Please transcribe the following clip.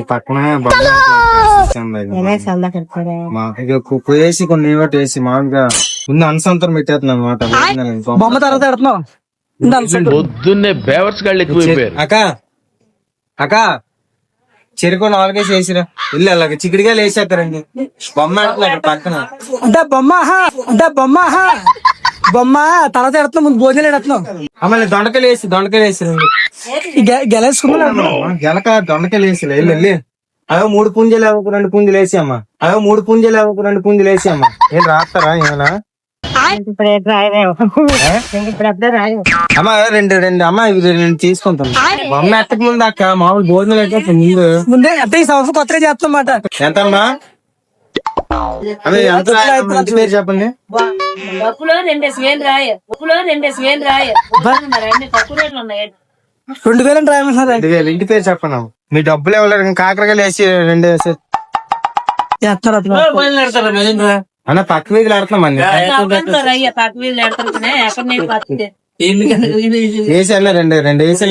ఈ పక్కన వేసి కొన్ని వేసి మామూలుగా ముందు అనుసంతరం పెట్టేస్తున్నాను అనమాట. బొమ్మ తర్వాత పెడుతున్నావు. పొద్దున్నే బేవర్స్ గాళ్ళు ఎక్కువైపోయారు. అక్క అక్క చెరుకు 4 కేసి వేసిరా ఇల్లు అలాగే చిక్కుడుగా వేసేస్తారండి. బొమ్మ అంటున్నారు పక్కన. అంటే బొమ్మ తర్వాత పెడుతున్నావు, ముందు భోజనాలు పెడుతున్నావు. అమ్మ దొండకాయలు వేసిరండి. గెలేసుకున్నా గెలక దొండకాయలు వేసి వెళ్ళి అవో 3 పుంజలు అవ్వకు 2 పుంజలు వేసి అమ్మా. 2 పుంజలు వేసి అమ్మా. ఏం రాస్తారా ఏమైనా అమ్మా? రెండు అమ్మా ఇవి 2 తీసుకుంటాను. బొమ్మ ఎట్టక ముందు అక్క మామూలు భోజనాలు అయితే ముందే అంటే ఈ సంవత్సరం కొత్తగా చేస్తున్నమాట. ఎంతమ్మా? అదే ఎంత మంచి పేరు చెప్పండి. డబ్బులో 2,000 రాయ, 2,000 రాయమంటున్నారు. 2,000 ఇంటి పేరు చెప్పండి అమ్మ. మీ డబ్బులు ఇవ్వలేరు. కాకరకాయలు వేసి 2 వేసి అన్న పక్క వీధులు ఆడుతున్నామండి. వేసి అన్న 2 వేసి